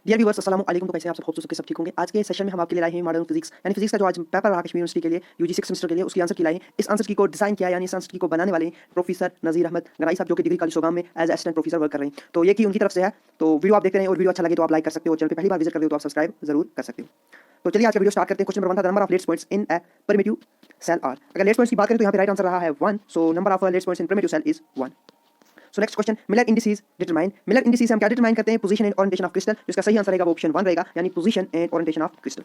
Dear viewers अस्सलाम वालेकुम। तो कैसे आप सब होप सो सब ठीक होंगे। आज के सेशन में हम आपके लिए लाए हैं मॉडर्न फिजिक्स यानी फिजिक्स का जो आज पेपर रहा कश्मीर यूनिवर्सिटी के लिए यूजी 6 सेमेस्टर के लिए, उसकी आंसर की लाए हैं। इस आंसर की को डिजाइन किया यानी इस आंसर की को बनाने वाले प्रोफेसर नज़ीर अहमद गनाई साहब, जो कि डिग्री कॉलेज सोगाम में एज असिस्टेंट प्रोफेसर वर्क कर रहे हैं। तो ये की उनकी तरफ से है। तो वीडियो आप देखते रहे और वीडियो अच्छा लगे तो आप लाइक कर सकते हो, चैनल पे पहली बार विजिट करते हो तो आप सब्सक्राइब जरूर कर सकते हो। तो चलिए आज का वीडियो स्टार्ट करते हैं। क्वेश्चन नंबर 1 था number of lattice points in a primitive cell are. अगर लेट्स पॉइंट्स की बात करें तो यहाँ पे राइट आंसर रहा है 1। So number of lattice points in primitive cell is 1। So next question, Miller indices determine. Miller indices हम क्या डिटरमाइन करते हैं? Position and orientation of crystal. जिसका सही आंसर रहेगा वो ऑप्शन 1 रहेगा, यानी position and orientation of crystal.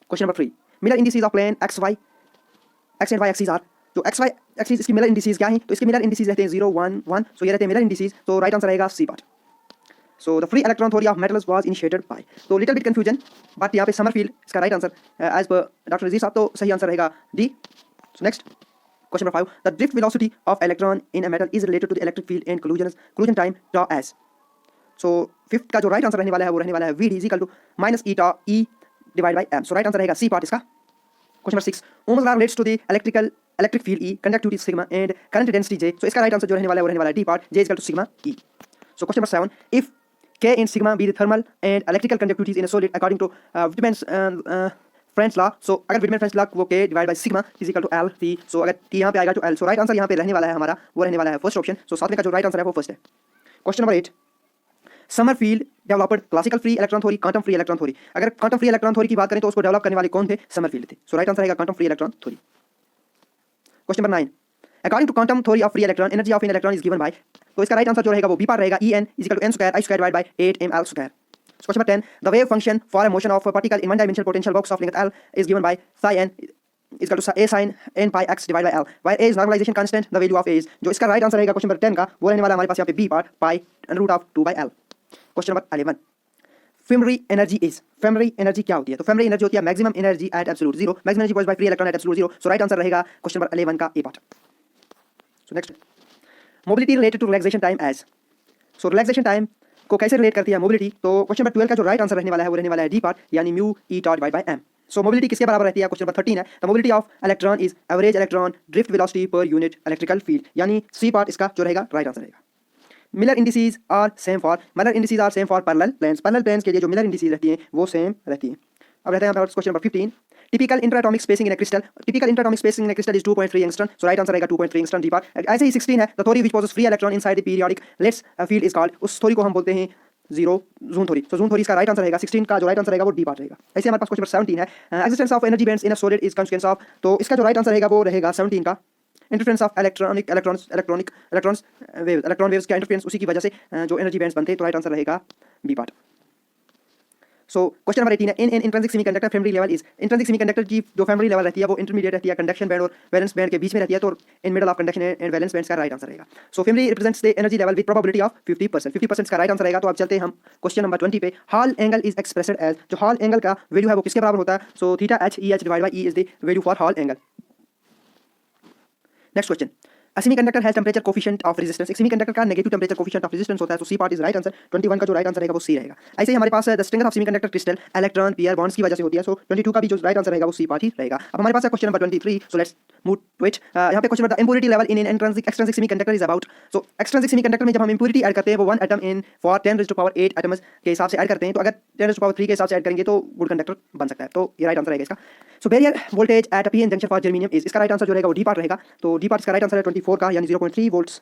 Question number 3, Miller indices of plane X Y, X and Y axis are. जो एक्स वाई एक्सिस इसकी मिलर इंडिसेस क्या है? तो इसके मिलर इंडिसेस रहते हैं 0 1 1। सो ये रहते हैं मिलर इंडिसेस। तो राइट आंसर रहेगा C part. So the free electron theory of metals was initiated by. तो लिटिल बिट कंफ्यूजन बट यहाँ पे समरफील्ड इसका right answer as per doctor Nazir साहब। तो सही आंसर रहेगा D. So next question number 5, the drift velocity of electron in a metal is related to the electric field and collision time tau S. So fifth का जो right answer रहने वाला है वो रहने वाला है VD equal to minus e tau E divide by m. So right answer रहेगा सी पार्ट इसका। Question number 6, Ohm's law relates to the electric field E, conductivity sigma and current density J। So इसका right answer जो रहने वाला है वो रहने वाला है D part, J equal to sigma E। So question number 7, if K and sigma be the thermal and electrical conductivities in a solid according to Friend's law। So अगर विटमैन फ्रेंड्स लॉ वो K divide by sigma is equal to L T। सो अगर T यहाँ पे आएगा तो L। सो right answer यहाँ पे रहने वाला है हमारा वो रहने वाला है फर्स्ट ऑप्शन। सो 7 का जो राइट आंसर है वो फर्स्ट है। Question number 8, Sommerfeld developed classical free electron theory, quantum free electron theory. अगर क्वांटम फ्री इलेक्ट्रॉन थ्योरी की बात करें तो उसको डेवलप करने वाले कौन थे? समरफील्ड थे। सो राइट आंसर रहेगा quantum free electron theory. Question number 9, according to quantum theory of free electron energy of an electron is given by. तो इसका राइट आंसर जो रहेगा वो बी पार्ट रहेगा, En is equal to n square I square divide by 8ml square. Question number 10, the wave function for a motion of a particle in one dimensional potential box of length L is given by psi n is equal to a sin n pi x divided by L, where a is normalization constant, the value of a is। जो इसका right answer रहेगा question number 10 का वो रहने वाला हमारे पास यहाँ पे B part pi root of 2 by L। Question number 11, फेमरी एनर्जी इज। फेमरी एनर्जी क्या होती है? तो फेमरी एनर्जी होती है maximum energy at absolute zero, maximum energy by free electron at absolute zero. So right answer रहेगा क्वेश्चन नंबर 11 का A part. So next, mobility related to relaxation time as. So relaxation time को कैसे relate करती है mobility? तो question number 12 का जो right answer रहने वाला है वो रहने वाला है डी पार्ट, यानी mu e tau divide by m. So mobility किसके बराबर रहती है? क्वेश्चन नंबर 13 है, the mobility of electron is average electron drift velocity per unit electrical field, यानी सी पार्ट इसका जो रहेगा राइट आंसर रहेगा। Miller indices are same for parallel planes. Parallel planes के लिए जो मिलर इंडिसेस रहती हैं वो सेम रहती हैं। अब रहता है हमारे question number 15, typical interatomic spacing in a crystal. Typical interatomic spacing in a crystal is 2.3 angstrom. So right answer रहेगा 2.3 एंगस्ट्रॉम डी पार्ट। ऐसे ही 16 है, the theory which poses free electron inside the periodic lattice field is called. उस थ्योरी को हम बोलते हैं zero zone theory. So zone theory इसका राइट आंसर रहेगा 16 का जो राइट आंसर रहेगा वो डी पार्ट रहेगा। ऐसे हमारे पास क्वेश्चन नंबर 17 है, existence of energy bands in a solid is consequence of. तो इसका जो राइट आंसर रहेगा वो रहेगा 17 का इंटरफेरेंस ऑफ इलेक्ट्रॉन वेव्स का इंटरफेरेंस, उसी की वजह से जो एनर्जी बैंड्स बनते हैं। तो राइट आंसर रहेगा B part. So question number 18 है, इन इंट्रिंसिक सेमीकंडक्टर फेमरी लेवल इज। इंट्रिंसिक सेमीकंडक्टर की जो फेमरी लेवल रहती है वो इंटरमीडिएट रहती है कंडक्शन बैंड और वैलेंस बैंड के बीच में रहती है। तो in middle of conduction and valence bands का राइट आंसर रहेगा। सो फेमरी represents the energy level with probability of 50%। 50% का राइट आंसर रहेगा। तो अब चलते हैं हम क्वेश्चन नंबर 20 पे। Hall angle is expressed as. जो हॉल एंगल का वैल्यू है वो किसके बराबर होता है? So theta h e h divide by e is the value for hall angle. Next question, A semiconductor has temperature coefficient of resistance। एक semiconductor का negative temperature coefficient of resistance होता है। तो C part is right answer. 21 का जो right answer रहेगा वो सी रहेगा। ऐसे ही हमारे पास the strength of semiconductor crystal electron pair bonds की वजह से होती है। सो 22 का भी जो राइट आंसर रहेगा वो सी पार्ट ही रहेगा। अब हमारे पास है question number 23। So let's move to it. यहाँ पे question number, the impurity level in an extrinsic semiconductor is about. So extrinsic semiconductor में जब हम इंप्योरिटी ऐड करते हैं वो 1 एटम इन फॉर 10⁻8 एटम्स के हिसाब से ऐड करते हैं। तो अगर 10⁻3 के हिसाब से ऐड करेंगे तो गुड कंडक्टर बन सकता है। तो ये राइट आंसर रहेगा इसका। So barrier voltage at PN junction for germanium is. इसका राइट आंसर जो रहेगा वो डी पार्ट रहेगा। तो डी पार्ट इसका राइट आंसर है 24 का, यानी 0.3 वोल्ट्स।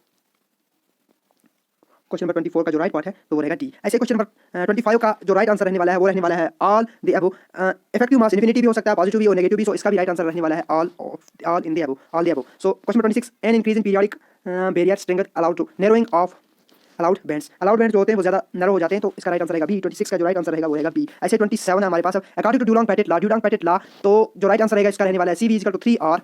क्वेश्चन नंबर 24 का जो राइट पार्ट है तो वो रहेगा डी। ऐसे क्वेश्चन नंबर 25 का जो राइट आंसर रहने वाला है वो रहने वाला है all the above. Effective mass infinity भी हो सकता है, पॉजिटिव भी और नेगेटिव भी। सो इसका भी राइट आंसर रहने वाला है all in the above, all the above. So question number 26, an increase in periodic barrier strength allowed to narrowing of allowed bands. Allowed band जो होते हैं वो ज्यादा नैरो हो जाते हैं। तो इसका राइट आंसर रहेगा बी। 26 का जो राइट आंसर रहेगा वो रहेगा बी। ऐसे 27 है हमारे पास। अकॉर्डिंग टू ड्यूलॉन्ग पेटिट लॉ तो जो राइट आंसर रहेगा इसका रहने वाला है सी बी इक्वल टू 3 और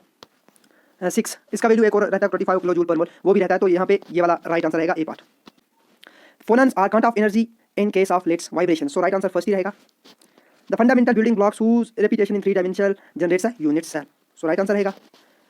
6। इसका वैल्यू एक और रहता है 25 किलो जूल पर मोल, वो भी रहता है। तो यहाँ पे ये वाला राइट आंसर रहेगा ए part. Phonons are count of energy in case of let's vibration। So right answer first ही रहेगा। The fundamental building blocks whose repetition in 3 dimensional generates a unit cell। So right answer रहेगा।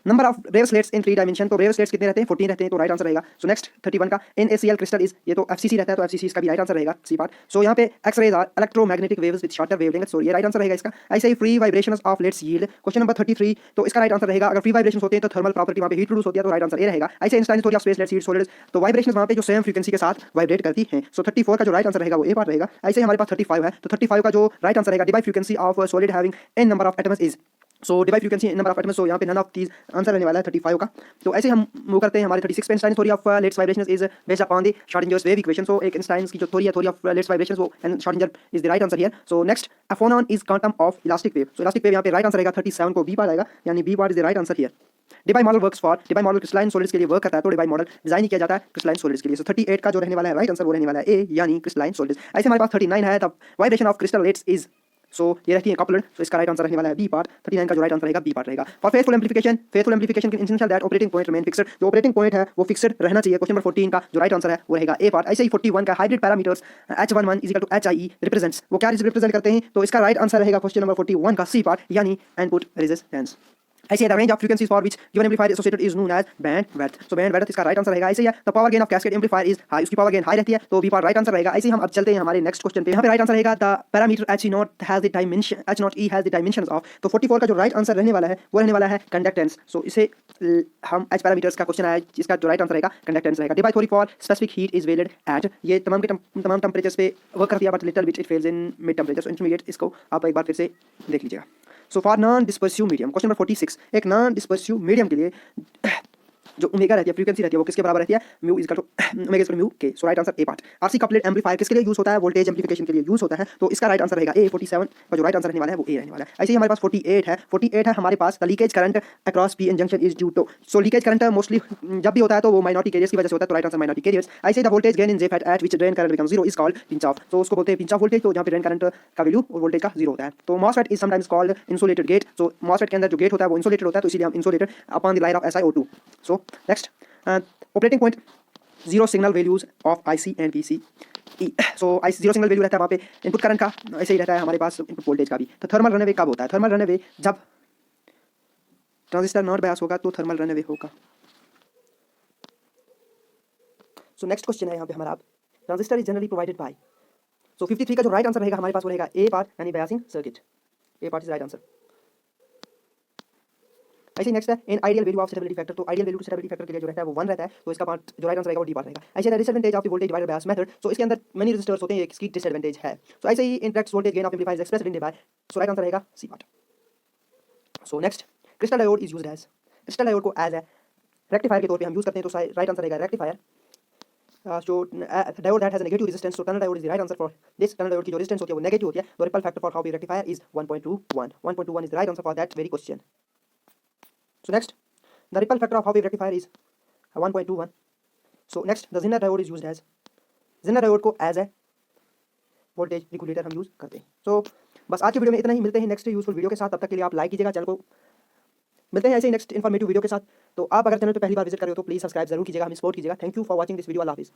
Number of rare slates in 3 dimension, तो rare slates कितने रहते हैं? 14 रहते हैं, तो right answer रहेगा। सो नेक्स्ट 31 का NaCl क्रिस्टल इज, ये तो FCC रहता है, तो FCC इसका भी राइट आंसर रहेगा, सी पार्ट। सो यहाँ पे X rays are electromagnetic waves with shorter wavelength, so ये राइट आंसर रहेगा इसका। ऐसे ही free vibrations of lattice yield, question number 33, तो इसका राइट आंसर रहेगा, अगर फ्री वाइब्रेशंस होते हैं तो थर्मल प्रॉपर्टी वहाँ पे हीट प्रोड्यूस होती है, तो राइट आंसर ये रहेगा। ऐसे instance theory of space let's heat solids, तो वाइब्रेशंस वहाँ पे जो सेम फ्रीक्वेंसी के साथ वाइब्रेट करती हैं। सो 34 का जो राइट आंसर रहेगा वो ए पार्ट रहेगा। ऐसे ही हमारे पास 35 है, तो 35 का जो राइट आंसर रहेगा, Debye frequency of solid having n number of atoms is, so Debye frequency number of atoms, so यहाँ पे नन ऑफ दीज आंसर रहने वाला है 35 का। तो ऐसे हम मूव करते हैं हमारे 36 पे, Einstein theory of lattice vibrations is based upon the Schrodinger's wave equation, so एक इंस्टाइन की जो थ्योरी है, थ्योरी ऑफ लेट्स वाइब्रेशंस, वो and Schrodinger is the right answer here. So next a phonon is quantum of elastic wave, so elastic wave यहाँ पे right answer रहेगा 37 को B part आएगा, यानी B part is the right answer here. Debye model works for, Debye model crystalline solids के लिए work करता है, तो डिबाई मॉडल डिजाइन किया जाता है क्रिस्टलाइन सॉलिड्स के लिए। सो 38 का जो रहने वाला है राइट आंसर वो रहने वाला है ए, यानी क्रिस्टलाइन सॉलिड्स। ऐसे हमारे पास 39 है, the vibration of crystal lattice is, so ये रहती है कपल्ड, तो इसका राइट आंसर रहने वाला है बी पार्ट। 39 का जो राइट आंसर रहेगा बी पार्ट रहेगा। For faithful amplification, faithful amplification के essential that operating point remain fixed, जो ऑपरेटिंग पॉइंट है वो फिक्स्ड रहना चाहिए। क्वेश्चन नंबर 14 का जो राइट आंसर है वो रहेगा ए पार्ट। ऐसे ही 41 का hybrid parameters H11 is equal to HIE represents, वो क्या रिप्रेजेंट करते हैं, तो इसका राइट आंसर रहेगा क्वेश्चन नंबर 41 का सी पार्ट, यानी इनपुट रेजिस्टेंस। ऐसे the range of frequencies for which given amplifier associated is known as bandwidth, so bandwidth इसका राइट आंसर रहेगा। ऐसे ही the power gain of cascade amplifier is high, उसकी power gain high रहती है, तो B part right answer रहेगा। ऐसे ही हम अब चलते हैं हमारे नेक्स्ट क्वेश्चन पे, यहाँ पे राइट आंसर रहेगा the parameter H0 has the dimension, H0E has the dimensions of, तो 44 का जो राइट आंसर रहने वाला है वो रहने वाला है कंडक्टेंस। सो इसे हम H पैरामीटर्स का क्वेश्चन आया, इसका जो राइट आंसर रहेगा कंडक्टेंस रहेगा। Debye theory for specific heat is valid at, ये तमाम के तमाम टेंपरेचर्स पे वर्क करती है, but little bit it fails in mid temperature, so intermediate इसको आप एक बार फिर से देख लीजिएगा। So for non dispersive medium, question number 46, एक नॉन डिस्पर्सिव मीडियम के लिए जो ओमेगा रहती है, फ्रीक्वेंसी रहती है, वो किसके बराबर रहती है, mu is equal to omega is mu के। So right answer A part. RC coupled amplifier किसके लिए यूज होता है, वोल्टेज एम्प्लीफिकेशन के लिए यूज होता है, तो इसका राइट आंसर रहेगा ए। 47 का जो राइट आंसर रहने वाला है वो ए रहने वाला है। ऐसे ही हमारे पास 48 है, 48 है हमारे पास the leakage current across P N junction is due to, so leakage current mostly जब भी होता है तो वो माइनॉरिटी कैरियर्स की वजह से होता है, तो राइट आंसर माइनॉरिटी कैरियर्स। ऐसे the voltage gain in Jeff at which drain current becomes 0 is called pinch of, तो उसको बोलते हैं पिंच ऑफ वोल्टेज, तो जहां पे ड्रेन करंट का वैल्यू और वोल्टेज का 0 होता है। तो MOSFET is sometimes called insulated gate, so MOSFET के अंदर जो गेट होता है वो इंसुलेटेड होता है, तो इसीलिए हम insulated upon the line of SiO2। So next operating point zero signal values of IC and PCE, so zero signal value रहता है वहाँ पे इनपुट करंट का, ऐसे ही रहता है हमारे पास इनपुट वोल्टेज का भी। तो थर्मल रनअवे कब होता है, थर्मल रनअवे जब ट्रांजिस्टर नॉट बायस होगा तो थर्मल रनअवे होगा। सो नेक्स्ट क्वेश्चन है यहाँ पे हमारा, transistor is generally provided by, so 53 का जो राइट आंसर रहेगा हमारे पास वो रहेगा ए पार्ट, यानी biasing circuit, A part is right answer. ऐसे नेक्स्ट है in ideal value of stability factor, तो आइडियल वैल्यू स्टेबिलिटी फैक्टर के लिए जो रहता है वो 1 रहता है, तो इसका पार्ट जो राइट आंसर रहेगा वो डी पार्ट रहेगा। ऐसे the disadvantage of the voltage divider bias method, so इसके अंदर मेनी रेजिस्टर्स होते हैं, इसकी डिसएडवांटेज है। सो ऐसे ही interact voltage gain of amplifier is expressed in divide, so right answer रहेगा C part. So next crystal diode is used as, crystal diode को एज ए रेक्टिफायर के तौर पे हम यूज करते हैं, तो राइट आंसर रहेगा rectifier. So diode that has a negative resistance, so tunnel diode is the right answer for this. Tunnel diode की जो resistance होती है वो negative होती है, तो ripple factor for Hauppauge rectifier is 1.21. 1.21 is the right answer for that very question. So next, the ripple factor of Hauppauge rectifier is 1.21. So next, the Zener diode is used as, Zener diode को as a voltage regulator हम use करते हैं। So बस आज की video में इतना ही, मिलते हैं नेक्स्ट यूजफुल वीडियो के साथ, तब तक के लिए आप लाइक कीजिएगा चैनल को, मिलते हैं ऐसे ही नेक्स्ट इन्फॉर्मेटिव वीडियो के साथ। तो आप अगर चैनल पे पहली बार विजिट कर रहे हो तो प्लीज सब्सक्राइब जरूर कीजिएगा, हमें सपोर्ट कीजिएगा। Thank you for watching this video, अल्लाह हाफिज़।